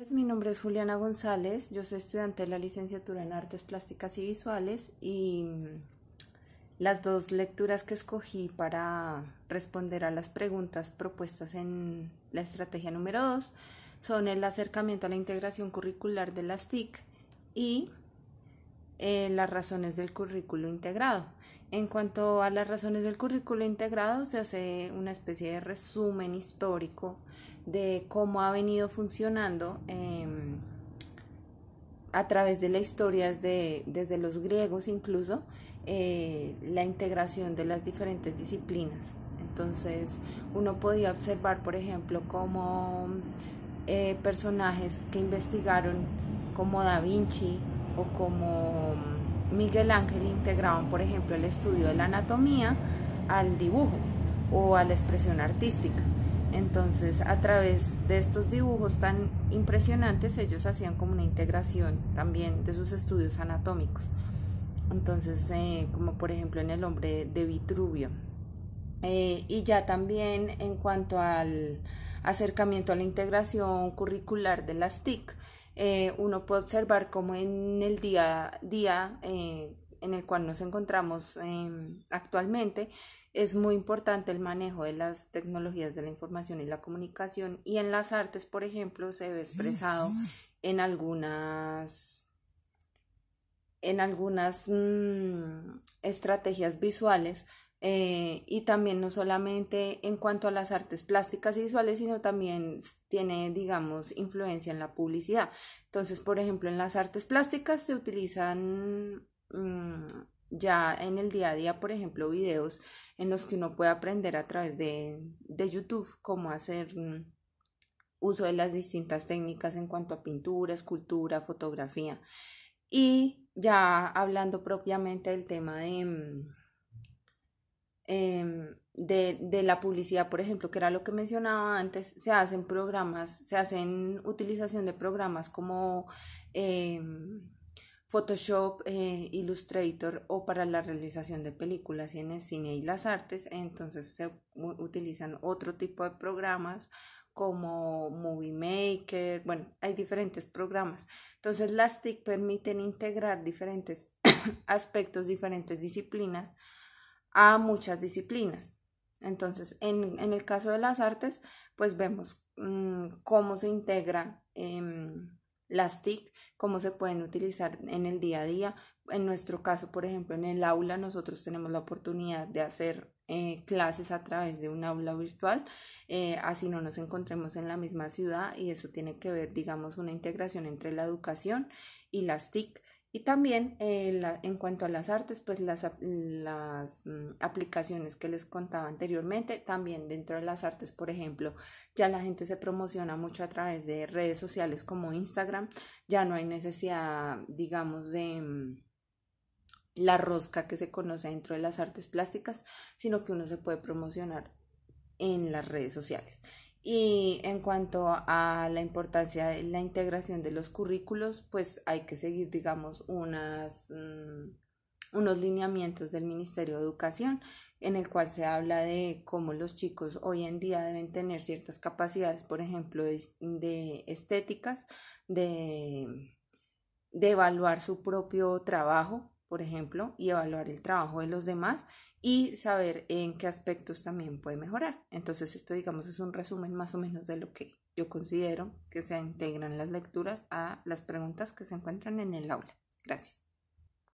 Mi nombre es Juliana González, yo soy estudiante de la licenciatura en Artes Plásticas y Visuales y las dos lecturas que escogí para responder a las preguntas propuestas en la estrategia número 2 son el acercamiento a la integración curricular de las TIC y las razones del currículo integrado. En cuanto a las razones del currículo integrado, se hace una especie de resumen histórico de cómo ha venido funcionando a través de la historia desde los griegos incluso, la integración de las diferentes disciplinas. Entonces uno podía observar, por ejemplo, cómo personajes que investigaron como Da Vinci o como Miguel Ángel integraban, por ejemplo, el estudio de la anatomía al dibujo o a la expresión artística. Entonces, a través de estos dibujos tan impresionantes, ellos hacían como una integración también de sus estudios anatómicos. Entonces, como por ejemplo en el hombre de Vitruvio. Y ya también en cuanto al acercamiento a la integración curricular de las TIC, uno puede observar cómo en el día a día en el cual nos encontramos actualmente, es muy importante el manejo de las tecnologías de la información y la comunicación, y en las artes, por ejemplo, se ve expresado en algunas estrategias visuales, y también no solamente en cuanto a las artes plásticas y visuales, sino también tiene, digamos, influencia en la publicidad. Entonces, por ejemplo, en las artes plásticas se utilizan ya en el día a día, por ejemplo, videos en los que uno puede aprender a través de YouTube cómo hacer uso de las distintas técnicas en cuanto a pintura, escultura, fotografía. Y ya hablando propiamente del tema de la publicidad, por ejemplo, que era lo que mencionaba antes, se hacen programas, se hacen utilización de programas como Photoshop, Illustrator, o para la realización de películas y en el cine y las artes. Entonces se utilizan otro tipo de programas como Movie Maker. Bueno, hay diferentes programas. Entonces las TIC permiten integrar diferentes aspectos, diferentes disciplinas a muchas disciplinas. Entonces, en el caso de las artes, pues vemos cómo se integra las TIC, cómo se pueden utilizar en el día a día. En nuestro caso, por ejemplo, en el aula, nosotros tenemos la oportunidad de hacer clases a través de un aula virtual, así no nos encontremos en la misma ciudad, y eso tiene que ver, digamos, una integración entre la educación y las TIC. Y también en cuanto a las artes, pues las aplicaciones que les contaba anteriormente, también dentro de las artes, por ejemplo, ya la gente se promociona mucho a través de redes sociales como Instagram. Ya no hay necesidad, digamos, de la rosca que se conoce dentro de las artes plásticas, sino que uno se puede promocionar en las redes sociales. Y en cuanto a la importancia de la integración de los currículos, pues hay que seguir, digamos, unos lineamientos del Ministerio de Educación, en el cual se habla de cómo los chicos hoy en día deben tener ciertas capacidades, por ejemplo, de estéticas, de evaluar su propio trabajo, por ejemplo, y evaluar el trabajo de los demás, y saber en qué aspectos también puede mejorar. Entonces, esto, digamos, es un resumen más o menos de lo que yo considero que se integran las lecturas a las preguntas que se encuentran en el aula. Gracias.